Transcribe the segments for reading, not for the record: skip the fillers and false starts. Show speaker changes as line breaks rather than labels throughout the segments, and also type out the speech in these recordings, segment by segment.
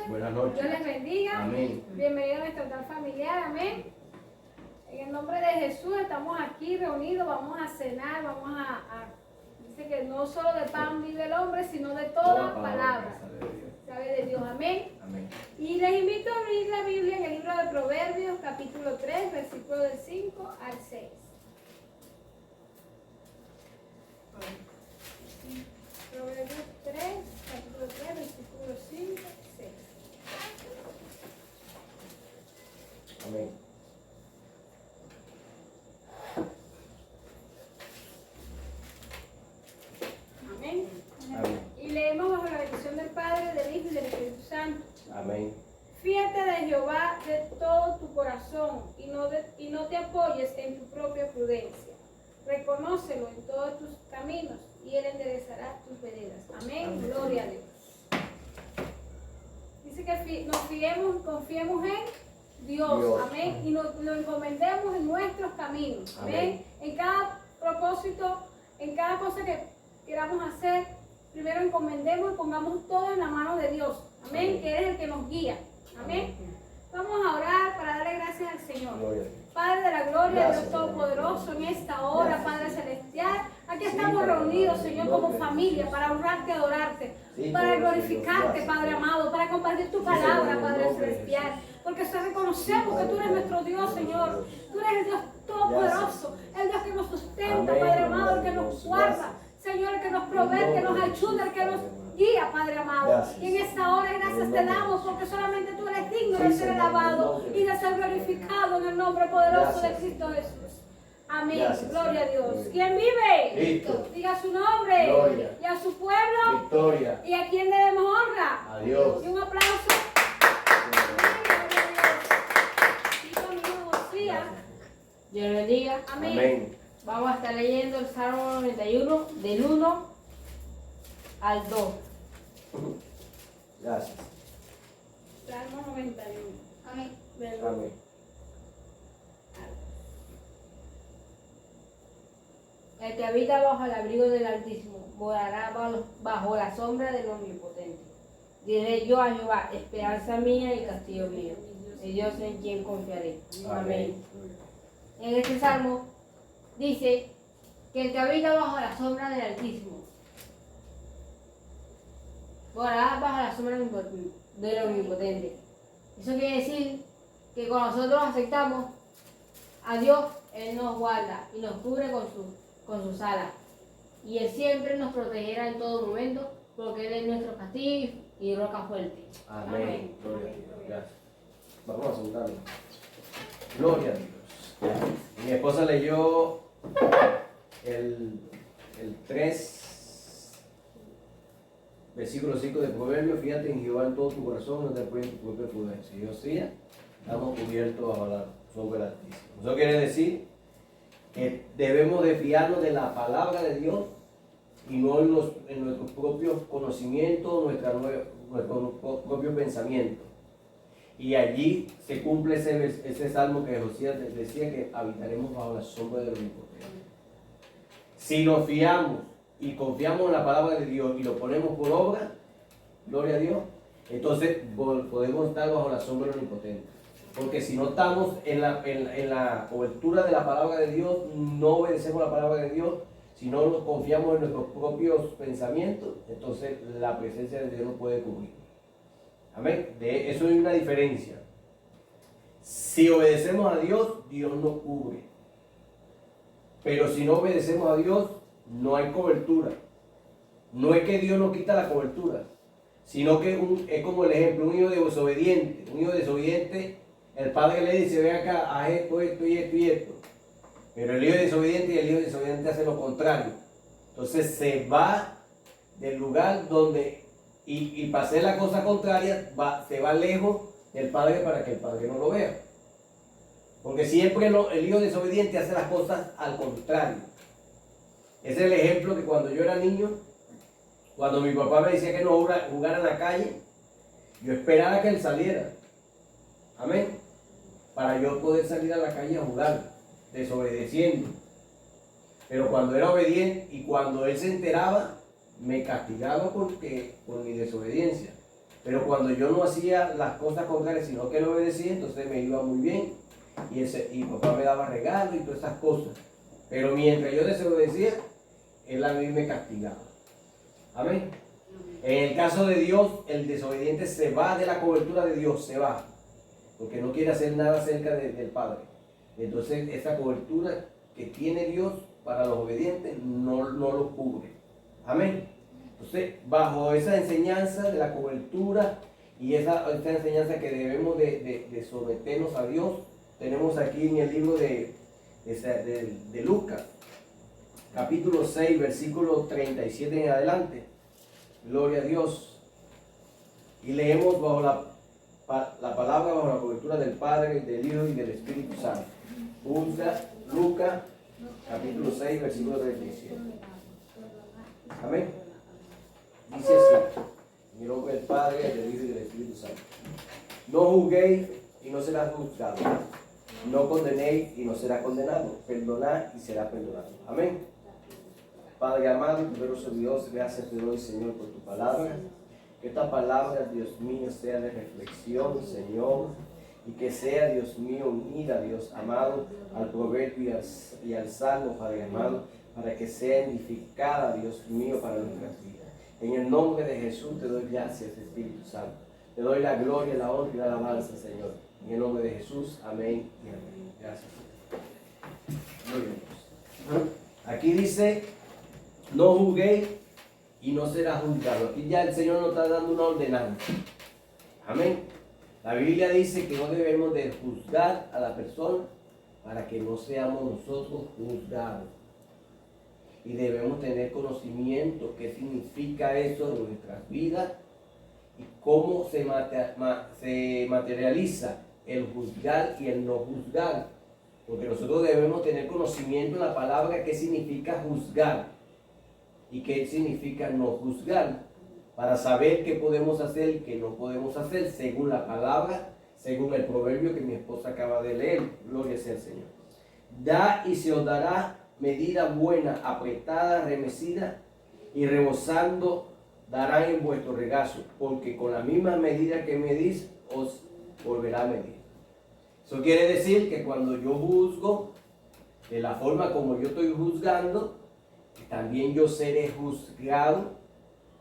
Buenas noches.
Dios les bendiga.
Amén.
Bienvenidos a nuestro altar familiar. Amén. En el nombre de Jesús estamos aquí reunidos. Vamos a cenar. Dice que no solo de pan vive el hombre, sino de toda palabra. Sabe de Dios. Amén.
Amén.
Y les invito a abrir la Biblia en el libro de Proverbios, capítulo 3, versículo del 5 al 6. Proverbios 3, capítulo 3, versículo 5 al 6.
Amén.
Amén.
Amén.
Y leemos bajo la bendición del Padre, del Hijo y del Espíritu Santo.
Amén.
Fíjate de Jehová de todo tu corazón y no te apoyes en tu propia prudencia. Reconócelo en todos tus caminos y Él enderezará tus veredas. Amén.
Amén.
Gloria a Dios. Dice que confiemos en Dios.
Dios.
Amén. Y lo encomendemos en nuestros caminos. Amén. En cada propósito, en cada cosa que queramos hacer, primero encomendemos y pongamos todo en la mano de Dios. Amén.
Amén.
Que es el que nos guía. Amén. Vamos a orar para darle gracias al Señor.
Gloria a Dios.
Padre de la gloria,
Gracias,
Dios Todopoderoso, en esta hora,
Gracias,
Padre
Señor.
Celestial, aquí
Sí,
estamos
Padre
reunidos,
amado,
Señor,
en
como
nombre de
familia,
Jesús.
para honrarte y adorarte,
Sí,
para
Padre,
glorificarte,
gracias,
Padre
Señor.
amado, para compartir tu
Sí,
palabra,
Señor, en
Padre
nombre de
Celestial,
Jesús.
porque reconocemos que tú eres nuestro Dios, Señor, tú eres el Dios Todopoderoso, el Dios que nos sustenta,
Amén,
Padre amado, el que
Dios,
nos guarda,
gracias.
Señor, el que nos provee, el que nos ayuda, el que nos guía, Padre amado.
Gracias.
Y en esta hora, gracias te damos, porque solamente tú eres digno de
Sí,
ser
Señor,
alabado
en nombre
y de ser glorificado en el nombre poderoso de
Gracias.
Cristo Jesús. Amén.
Gracias,
Gloria a
Señor.
Dios. ¿Quién vive?
Cristo.
Diga su nombre.
Gloria.
Y a su pueblo.
Victoria.
¿Y a quién le demos honra?
A Dios.
Y un aplauso. Hijo mío, Josías.
Dios le bendiga.
Amén.
Amén.
Vamos a estar leyendo el Salmo 91 del 1 al 2.
Gracias.
Salmo 91. Amén. Del
Amén.
El que habita bajo el abrigo del Altísimo morará bajo la sombra del Omnipotente. Diré yo a Jehová, esperanza mía y castillo mío, mi Dios en quien confiaré. Amén. En este salmo dice que el que habita bajo la sombra del Altísimo morará bajo la sombra del Omnipotente. Eso quiere decir que cuando nosotros aceptamos a Dios, Él nos guarda y nos cubre con sus alas. Y Él siempre nos protegerá en todo momento, porque Él es nuestro castillo y roca fuerte.
Amén. Gloria a Dios. Gracias. Vamos a sentarnos. Gloria a Dios. Mi esposa leyó el 3, versículo 5 de Proverbios. Fíjate en Jehová en todo tu corazón, no te apoyes en tu propia prudencia. Dios sí, estamos cubiertos bajo la sombra del Altísimo. Eso quiere decir que debemos de fiarnos de la palabra de Dios y no en nuestros propios conocimientos, nuestro propio pensamiento. Y allí se cumple ese salmo que Josías decía, que habitaremos bajo la sombra del Omnipotente. Si nos fiamos y confiamos en la palabra de Dios y lo ponemos por obra, gloria a Dios, entonces podemos estar bajo la sombra del Omnipotente. Porque si no estamos en la cobertura de la palabra de Dios, no obedecemos la palabra de Dios, si no nos confiamos en nuestros propios pensamientos, entonces la presencia de Dios no puede cubrir. Amén. De eso hay una diferencia. Si obedecemos a Dios, Dios nos cubre. Pero si no obedecemos a Dios, no hay cobertura. No es que Dios nos quita la cobertura, sino que es como el ejemplo, un hijo desobediente. Un hijo desobediente, el padre le dice, ve acá, haz esto, esto y esto y esto. Pero el hijo desobediente y el hijo desobediente hace lo contrario. Entonces se va del lugar donde, y para hacer la cosa contraria, se va lejos del padre para que el padre no lo vea. Porque siempre el hijo desobediente hace las cosas al contrario. Ese es el ejemplo que cuando yo era niño, cuando mi papá me decía que no jugara en la calle, yo esperaba que él saliera. Amén. Para yo poder salir a la calle a jugar, desobedeciendo. Pero cuando era obediente y cuando él se enteraba, me castigaba por mi desobediencia. Pero cuando yo no hacía las cosas contrarias, sino que lo obedecía, entonces me iba muy bien. Y papá me daba regalos y todas esas cosas. Pero mientras yo desobedecía, él a mí me castigaba. Amén. En el caso de Dios, el desobediente se va de la cobertura de Dios, se va. Porque no quiere hacer nada cerca del Padre. Entonces esa cobertura que tiene Dios para los obedientes no lo cubre. Amén. Entonces, bajo esa enseñanza de la cobertura y esta enseñanza que debemos de someternos a Dios, tenemos aquí en el libro de Lucas, capítulo 6, versículo 37 en adelante. Gloria a Dios. Y leemos bajo la palabra, bajo la cobertura del Padre, del Hijo y del Espíritu Santo. Lucas, capítulo 6, versículo 37. Amén. Dice así, en el nombre del Padre, del Hijo y del Espíritu Santo. No juzguéis y no serás juzgado. No condenéis y no será condenado. Perdonad y será perdonado. Amén. Padre amado y poderoso Dios, gracias te doy, Señor, por tu palabra. Que esta palabra, Dios mío, sea de reflexión, Señor, y que sea, Dios mío, unida, Dios amado, al proverbio y al salmo, Padre amado, para que sea edificada, Dios mío, para nuestras vidas. En el nombre de Jesús te doy gracias, Espíritu Santo. Te doy la gloria, la honra y la alabanza, Señor. En el nombre de Jesús, amén y amén. Gracias. Muy bien. Aquí dice, no juzguéis y no será juzgado. Aquí ya el Señor nos está dando una ordenanza. Amén. La Biblia dice que no debemos de juzgar a la persona para que no seamos nosotros juzgados. Y debemos tener conocimiento qué significa eso en nuestras vidas y cómo se materializa el juzgar y el no juzgar. Porque nosotros debemos tener conocimiento de la palabra qué significa juzgar y qué significa no juzgar, para saber qué podemos hacer y qué no podemos hacer según la palabra, según el proverbio que mi esposa acaba de leer. Gloria sea al Señor. Da y se os dará medida buena, apretada, remecida y rebosando darán en vuestro regazo, porque con la misma medida que medís os volverá a medir. Eso quiere decir que cuando yo juzgo, de la forma como yo estoy juzgando, también yo seré juzgado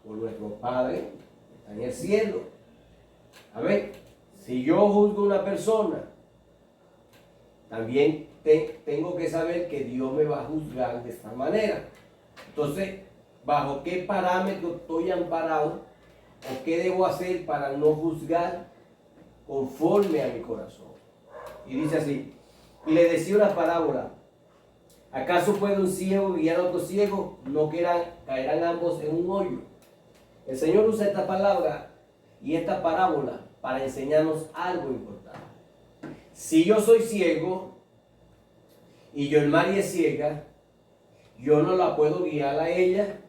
por nuestro Padre que está en el cielo. A ver, si yo juzgo a una persona, también tengo que saber que Dios me va a juzgar de esta manera. Entonces, ¿bajo qué parámetro estoy amparado? ¿O qué debo hacer para no juzgar conforme a mi corazón? Y dice así, y le decía una parábola. ¿Acaso puede un ciego guiar a otro ciego? No caerán ambos en un hoyo. El Señor usa esta palabra y esta parábola para enseñarnos algo importante. Si yo soy ciego y Yolmari es ciega, yo no la puedo guiar a ella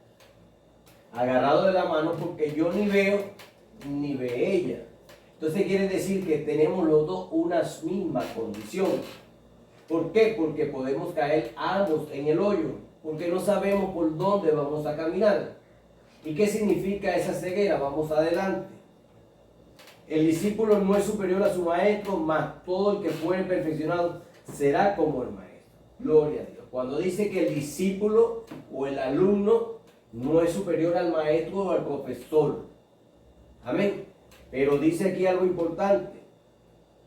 agarrado de la mano porque yo ni veo ni ve ella. Entonces quiere decir que tenemos los dos unas mismas condiciones. ¿Por qué? Porque podemos caer ambos en el hoyo, porque no sabemos por dónde vamos a caminar. ¿Y qué significa esa ceguera? Vamos adelante. El discípulo no es superior a su maestro, mas todo el que fuere perfeccionado será como el maestro. Gloria a Dios. Cuando dice que el discípulo o el alumno no es superior al maestro o al profesor. Amén. Pero dice aquí algo importante.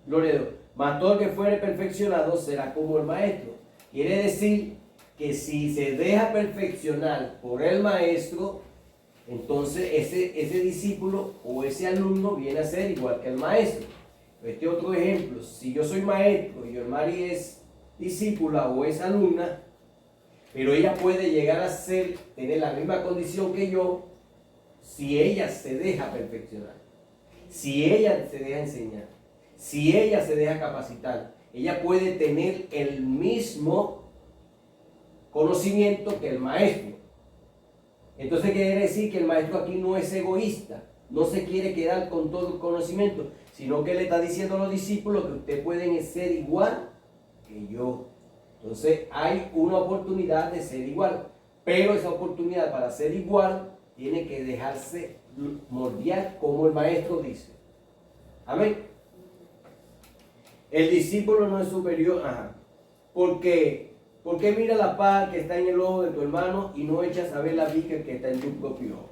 Gloria a Dios. Mas todo el que fuere perfeccionado será como el maestro. Quiere decir que si se deja perfeccionar por el maestro, entonces ese discípulo o ese alumno viene a ser igual que el maestro. Este otro ejemplo, si yo soy maestro y Yolmari es discípula o es alumna, pero ella puede llegar a tener la misma condición que yo si ella se deja perfeccionar, si ella se deja enseñar, si ella se deja capacitar. Ella puede tener el mismo conocimiento que el maestro. Entonces quiere decir que el maestro aquí no es egoísta, no se quiere quedar con todo el conocimiento, sino que le está diciendo a los discípulos que ustedes pueden ser igual que yo. Entonces hay una oportunidad de ser igual, pero esa oportunidad para ser igual tiene que dejarse primordial, como el maestro dice. Amén. El discípulo no es superior. Ajá. ¿Por qué mira la paja que está en el ojo de tu hermano y no echas a ver la viga que está en tu propio ojo?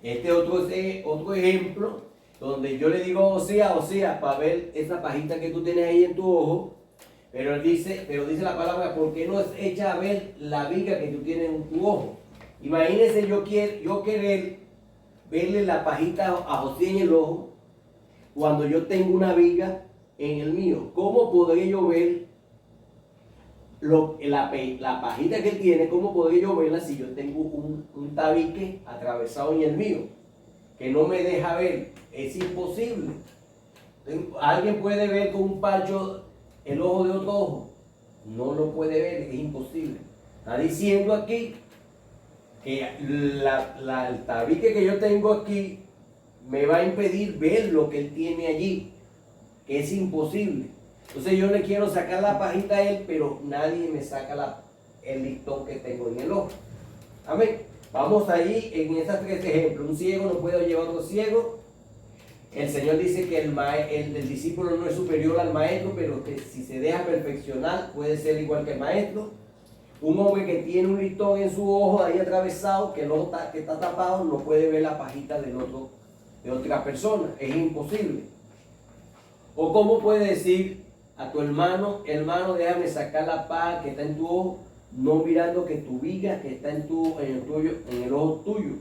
Este otro ejemplo donde yo le digo a Osea, para ver esa pajita que tú tienes ahí en tu ojo, pero dice la palabra, ¿por qué no echas a ver la viga que tú tienes en tu ojo? Imagínense yo querer verle la pajita a José en el ojo cuando yo tengo una viga en el mío. ¿Cómo podría yo ver la pajita que él tiene? ¿Cómo podría yo verla si yo tengo un tabique atravesado en el mío que no me deja ver? Es imposible. ¿Alguien puede ver con un parcho el ojo de otro ojo? No lo puede ver, es imposible. Está diciendo aquí que el tabique que yo tengo aquí me va a impedir ver lo que él tiene allí, que es imposible. Entonces yo le quiero sacar la pajita a él, pero nadie me saca el listón que tengo en el ojo. Amén. Vamos ahí en esos tres ejemplos. Un ciego no puede llevar a otro ciego. El Señor dice que el discípulo no es superior al maestro, pero que si se deja perfeccionar puede ser igual que el maestro. Un hombre que tiene un listón en su ojo ahí atravesado, que el ojo que está tapado, no puede ver la pajita de otra persona. Es imposible. O cómo puede decir a tu hermano, déjame sacar la paja que está en tu ojo, no mirando que tu viga que está en el ojo tuyo.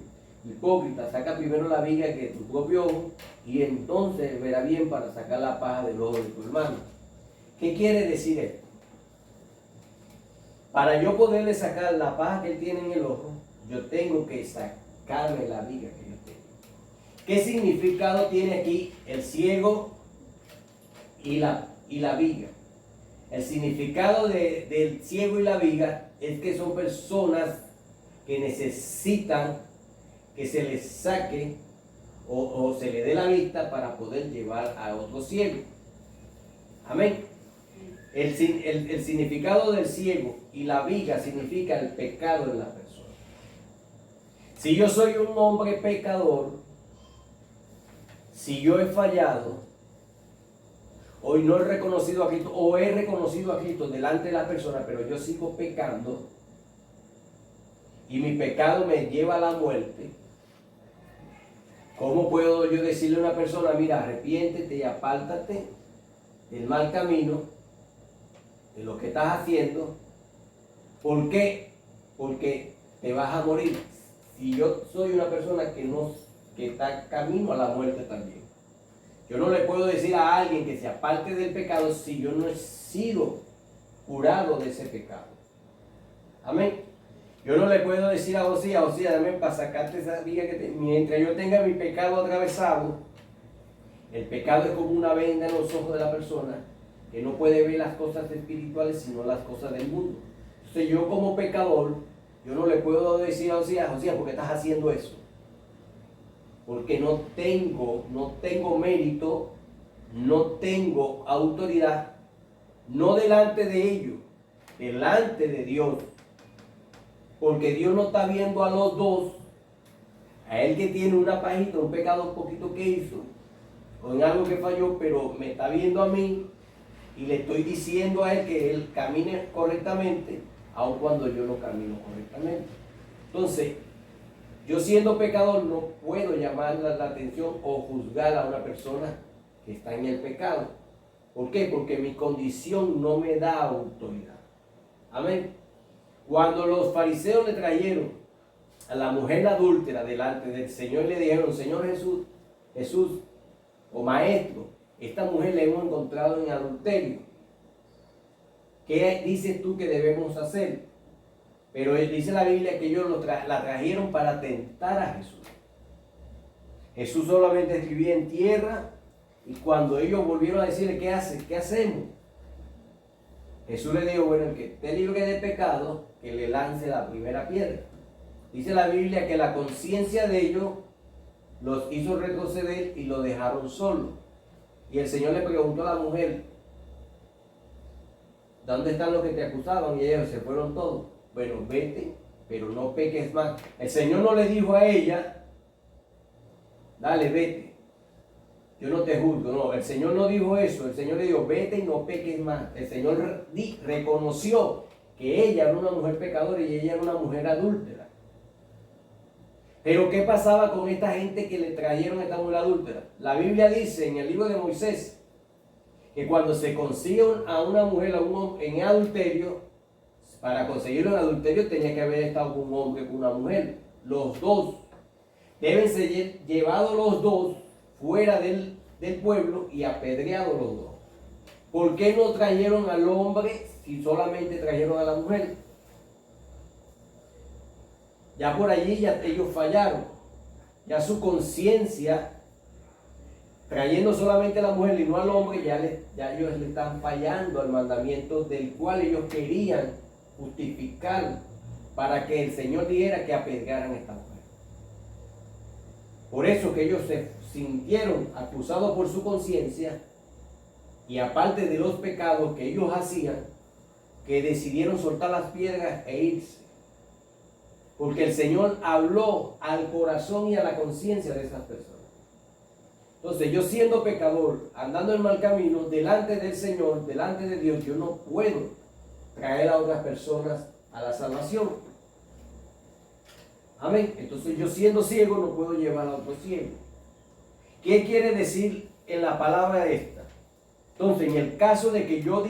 Hipócrita, saca primero la viga que tu propio ojo y entonces verá bien para sacar la paja del ojo de tu hermano. ¿Qué quiere decir esto? Para yo poderle sacar la paja que él tiene en el ojo, yo tengo que sacarme la viga que yo tengo. ¿Qué significado tiene aquí el ciego y la viga? El significado del ciego y la viga es que son personas que necesitan que se les saque o se le dé la vista para poder llevar a otro ciego. Amén. El significado del ciego y la viga significa el pecado de la persona. Si yo soy un hombre pecador, si yo he fallado, hoy no he reconocido a Cristo, o he reconocido a Cristo delante de la persona, pero yo sigo pecando y mi pecado me lleva a la muerte, ¿cómo puedo yo decirle a una persona, mira, arrepiéntete y apártate del mal camino, de lo que estás haciendo? ¿Por qué? Porque te vas a morir. Si yo soy una persona que está camino a la muerte también. Yo no le puedo decir a alguien que se aparte del pecado si yo no he sido curado de ese pecado. Amén. Yo no le puedo decir a Osía, dame para sacarte esa viga mientras yo tenga mi pecado atravesado. El pecado es como una venda en los ojos de la persona que no puede ver las cosas espirituales sino las cosas del mundo. Entonces yo como pecador, yo no le puedo decir a Osía, ¿por qué estás haciendo eso? Porque no tengo mérito, no tengo autoridad, no delante de ellos, delante de Dios. Porque Dios no está viendo a los dos, a él que tiene una pajita, un pecado poquito que hizo, o en algo que falló, pero me está viendo a mí y le estoy diciendo a él que él camine correctamente, aun cuando yo no camino correctamente. Entonces, yo siendo pecador no puedo llamar la atención o juzgar a una persona que está en el pecado. ¿Por qué? Porque mi condición no me da autoridad. Amén. Cuando los fariseos le trajeron a la mujer adúltera delante del Señor y le dijeron, Señor Jesús o Maestro, esta mujer la hemos encontrado en adulterio. ¿Qué dices tú que debemos hacer? Pero dice la Biblia que ellos la trajeron para tentar a Jesús. Jesús solamente escribía en tierra y cuando ellos volvieron a decirle, ¿qué hacemos? Jesús le dijo, bueno, el que esté libre de pecado, que le lance la primera piedra. Dice la Biblia que la conciencia de ellos los hizo retroceder y lo dejaron solo. Y el Señor le preguntó a la mujer, ¿dónde están los que te acusaban? Y ellos se fueron todos. Bueno, vete, pero no peques más. El Señor no le dijo a ella dale, vete. Yo no te juzgo. No, el Señor no dijo eso. El Señor le dijo, vete y no peques más. El Señor reconoció que ella era una mujer pecadora y ella era una mujer adúltera. Pero ¿qué pasaba con esta gente que le trajeron a esta mujer adúltera? La Biblia dice en el libro de Moisés que cuando se consigue a una mujer en adulterio, para conseguirlo en adulterio tenía que haber estado con un hombre, con una mujer. Los dos deben ser llevados los dos fuera del pueblo y apedreados los dos. ¿Por qué no trajeron al hombre si solamente trajeron a la mujer? Ya por allí ya ellos fallaron. Ya su conciencia, trayendo solamente a la mujer y no al hombre, ya ellos le están fallando al mandamiento del cual ellos querían justificar para que el Señor dijera que apedrearan a esta mujer. Por eso que ellos se sintieron acusados por su conciencia y aparte de los pecados que ellos hacían, que decidieron soltar las piedras e irse. Porque el Señor habló al corazón y a la conciencia de esas personas. Entonces yo siendo pecador, andando en mal camino, delante del Señor, delante de Dios, yo no puedo traer a otras personas a la salvación. Amén. Entonces yo siendo ciego no puedo llevar a otro ciego. ¿Qué quiere decir en la palabra esta? Entonces, en el caso de que yo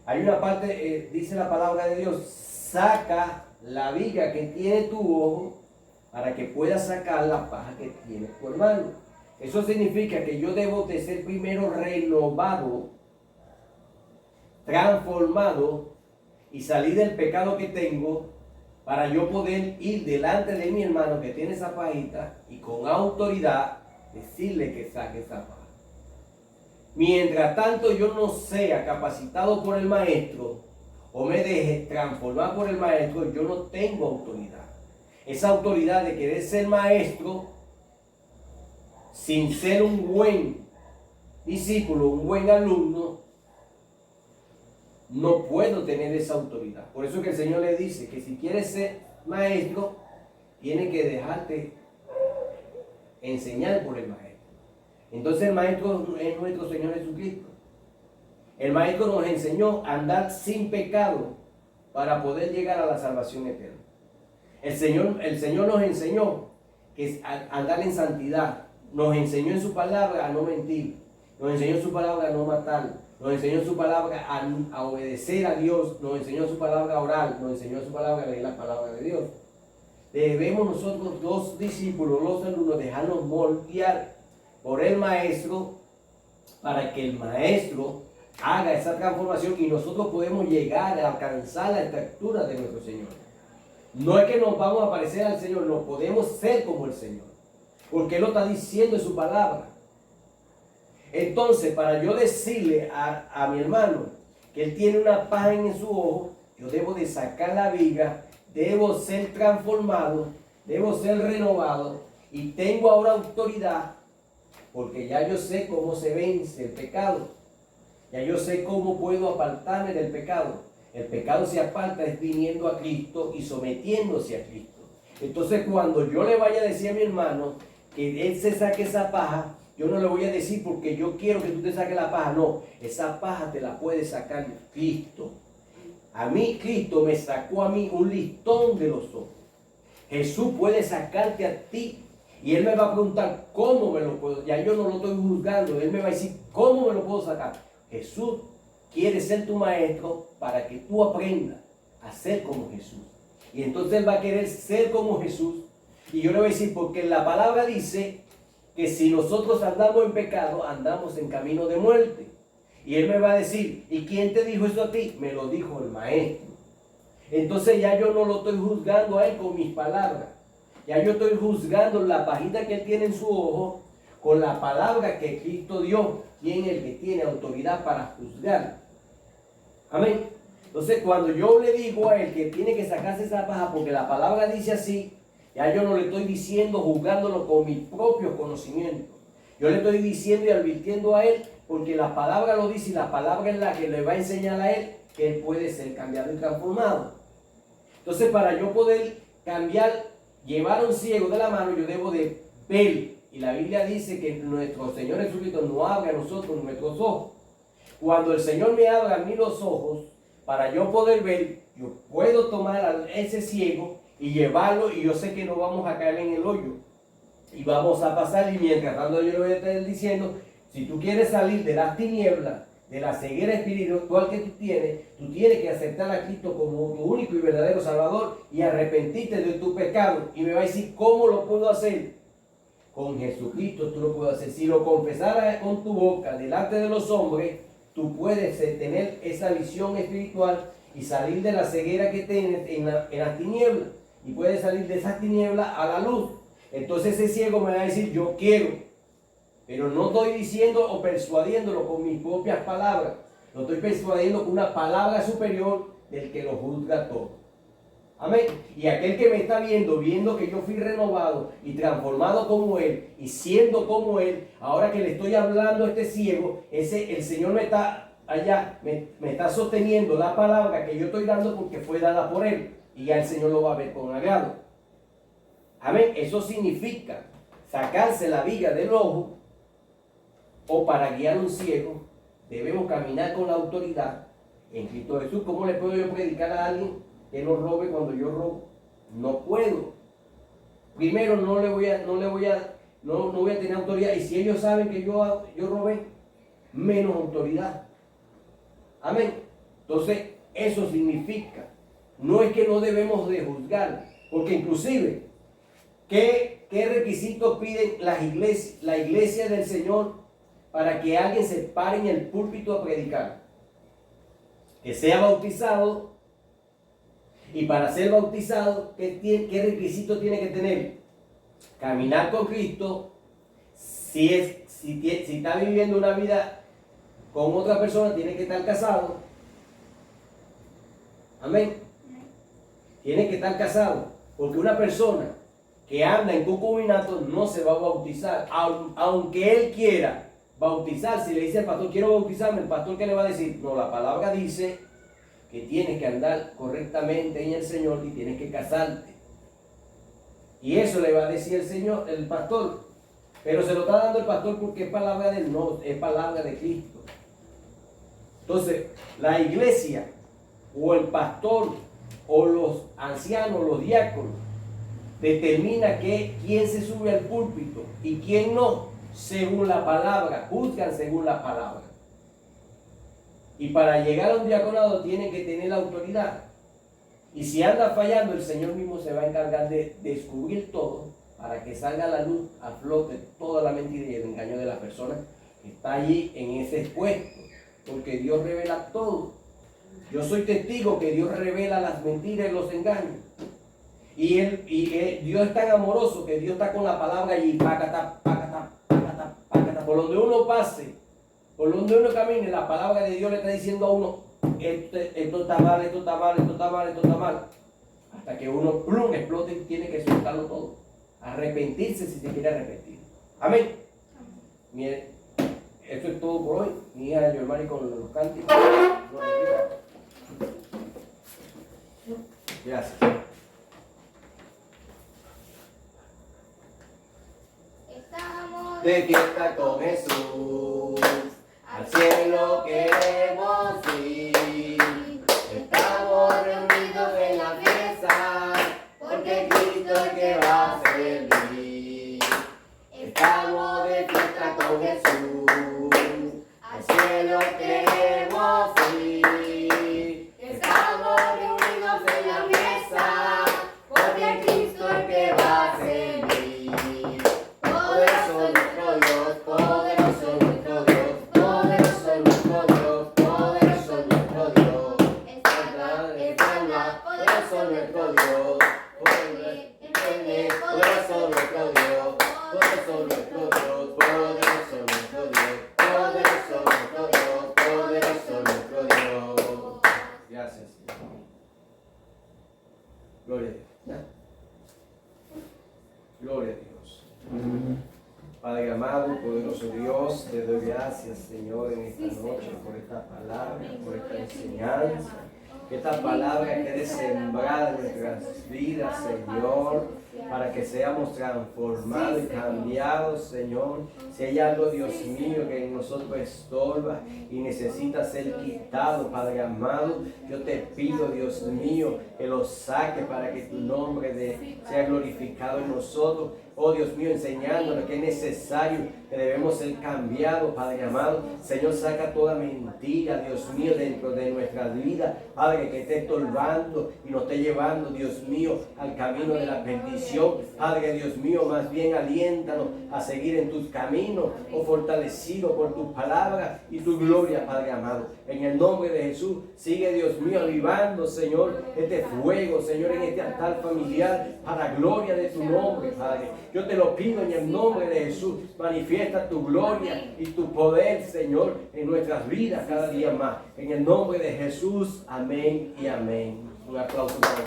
hay una parte, dice la palabra de Dios, saca la viga que tiene tu ojo para que puedas sacar la paja que tiene tu hermano. Eso significa que yo debo de ser primero renovado, transformado y salir del pecado que tengo para yo poder ir delante de mi hermano que tiene esa pajita y con autoridad decirle que saque esa paja. Mientras tanto yo no sea capacitado por el maestro o me deje transformar por el maestro, yo no tengo autoridad. Esa autoridad de querer ser maestro sin ser un buen discípulo, un buen alumno, no puedo tener esa autoridad. Por eso que el Señor le dice que si quieres ser maestro, tiene que dejarte enseñar por el maestro. Entonces el maestro es nuestro Señor Jesucristo. El maestro nos enseñó a andar sin pecado para poder llegar a la salvación eterna. El Señor nos enseñó que es andar en santidad. Nos enseñó en su palabra a no mentir. Nos enseñó en su palabra a no matar. Nos enseñó en su palabra a obedecer a Dios. Nos enseñó en su palabra a orar. Nos enseñó en su palabra a leer la palabra de Dios. Debemos nosotros, los discípulos, los alumnos, dejarnos moldear por el maestro para que el maestro haga esa transformación y nosotros podemos llegar a alcanzar la estatura de nuestro Señor. No es que nos vamos a parecer al Señor, no podemos ser como el Señor, porque Él lo está diciendo en su palabra. Entonces, para yo decirle a mi hermano que él tiene una paja en su ojo, yo debo de sacar la viga, debo ser transformado, debo ser renovado y tengo ahora autoridad porque ya yo sé cómo se vence el pecado. Ya yo sé cómo puedo apartarme del pecado. El pecado se aparta es viniendo a Cristo y sometiéndose a Cristo. Entonces cuando yo le vaya a decir a mi hermano que él se saque esa paja, yo no le voy a decir porque yo quiero que tú te saques la paja. No, esa paja te la puede sacar Cristo. A mí Cristo me sacó a mí un listón de los ojos. Jesús puede sacarte a ti. Y Él me va a preguntar cómo me lo puedo. Ya yo no lo estoy juzgando. Él me va a decir cómo me lo puedo sacar. Jesús quiere ser tu maestro para que tú aprendas a ser como Jesús. Y entonces Él va a querer ser como Jesús. Y yo le voy a decir porque la palabra dice que si nosotros andamos en pecado, andamos en camino de muerte. Y Él me va a decir, ¿y quién te dijo eso a ti? Me lo dijo el maestro. Entonces ya yo no lo estoy juzgando a Él con mis palabras. Ya yo estoy juzgando la pajita que Él tiene en su ojo con la palabra que Cristo dio. ¿Quién es el que tiene autoridad para juzgar? Amén. Entonces cuando yo le digo a Él que tiene que sacarse esa paja porque la palabra dice así, ya yo no le estoy diciendo, juzgándolo con mis propios conocimientos. Yo le estoy diciendo y advirtiendo a Él porque la palabra lo dice y la palabra es la que le va a enseñar a Él que Él puede ser cambiado y transformado. Entonces para yo poder cambiar, llevar a un ciego de la mano, yo debo de ver Y la Biblia dice que nuestro Señor Jesucristo nos abre a nosotros nuestros ojos. Cuando el Señor me abre a mí los ojos, para yo poder ver, yo puedo tomar a ese ciego y llevarlo, y yo sé que no vamos a caer en el hoyo. Y vamos a pasar, y mientras tanto yo le voy a estar diciendo, si tú quieres salir de las tinieblas, de la ceguera espiritual que tú tienes que aceptar a Cristo como tu único y verdadero Salvador y arrepentirte de tu pecado. Y me va a decir, ¿cómo lo puedo hacer? Con Jesucristo tú lo puedes hacer. Si lo confesaras con tu boca delante de los hombres, tú puedes tener esa visión espiritual y salir de la ceguera que tienes en las tinieblas. Y puedes salir de esas tinieblas a la luz. Entonces ese ciego me va a decir, yo quiero. Pero no estoy diciendo o persuadiéndolo con mis propias palabras. Lo estoy persuadiendo con una palabra superior del que lo juzga todo. Amén. Y aquel que me está viendo que yo fui renovado y transformado como Él y siendo como Él, ahora que le estoy hablando a este ciego, el Señor me está allá, me está sosteniendo la palabra que yo estoy dando porque fue dada por Él. Y ya el Señor lo va a ver con agrado. Amén. Eso significa sacarse la viga del ojo. O para guiar a un ciego, debemos caminar con la autoridad en Cristo Jesús. ¿Cómo le puedo yo predicar a alguien que no robe cuando yo robo? No puedo. Primero, no voy a tener autoridad. Y si ellos saben que yo robé, menos autoridad. Amén. Entonces, eso significa, no es que no debemos de juzgar, porque inclusive, ¿qué requisitos piden la iglesia del Señor para que alguien se pare en el púlpito a predicar? Que sea bautizado. Y para ser bautizado, ¿qué requisito tiene que tener? Caminar con Cristo. Si está viviendo una vida con otra persona, tiene que estar casado. Amén. Tiene que estar casado. Porque una persona que anda en concubinato no se va a bautizar, aunque él quiera bautizarse. Si le dice al pastor, quiero bautizarme, el pastor, ¿qué le va a decir? No, la palabra dice que tienes que andar correctamente en el Señor y tienes que casarte. Y eso le va a decir el pastor. Pero se lo está dando el pastor porque es palabra de Él, no, es palabra de Cristo. Entonces, la iglesia o el pastor o los ancianos, los diáconos, determina quién se sube al púlpito y quién no, según la palabra, juzgan según la palabra. Y para llegar a un diaconado tienen que tener la autoridad. Y si anda fallando, el Señor mismo se va a encargar de descubrir todo para que salga a la luz, a flote toda la mentira y el engaño de la persona que está allí en ese puesto. Porque Dios revela todo. Yo soy testigo que Dios revela las mentiras y los engaños. Y Dios es tan amoroso que Dios está con la palabra allí, pácata, pácata, pácata, pácata. Por donde uno pase, por donde uno camine, la palabra de Dios le está diciendo a uno, esto está mal, esto está mal, esto está mal, esto está mal. Hasta que uno plum, explote y tiene que soltarlo todo. Arrepentirse si se quiere arrepentir. Amén. Miren, esto es todo por hoy. Mi hija Yormari con los cánticos. Gracias. De fiesta con Jesús, al cielo queremos ir. Estamos reunidos en la fiesta, porque Cristo es el que va a servir. Estamos de fiesta con Jesús, al cielo queremos ir. Estamos reunidos en la fiesta, porque Cristo es el que va a servir. Gloria a Dios. Gloria a Dios. Padre amado, poderoso Dios, te doy gracias, Señor, en esta noche por esta palabra, por esta enseñanza. Que esta palabra quede sembrada en nuestras vidas, Señor, para que seamos transformados y cambiados, Señor. Si hay algo, Dios mío, que en nosotros estorba y necesita ser quitado, Padre amado, yo te pido, Dios mío, que lo saques para que tu nombre sea glorificado en nosotros. Oh Dios mío, enseñándonos que es necesario, que debemos ser cambiados, Padre amado. Señor, saca toda mentira, Dios mío, dentro de nuestras vidas, Padre, que esté estorbando y nos esté llevando, Dios mío, al camino de la perdición. Padre, Dios mío, más bien aliéntanos a seguir en tus caminos, oh fortalecido por tu palabra y tu gloria, Padre amado. En el nombre de Jesús, sigue, Dios mío, avivando, Señor, este fuego, Señor, en este altar familiar, para gloria de tu nombre, Padre. Yo te lo pido en el nombre de Jesús. Manifiesta tu gloria y tu poder, Señor, en nuestras vidas cada día más. En el nombre de Jesús, amén y amén. Un aplauso para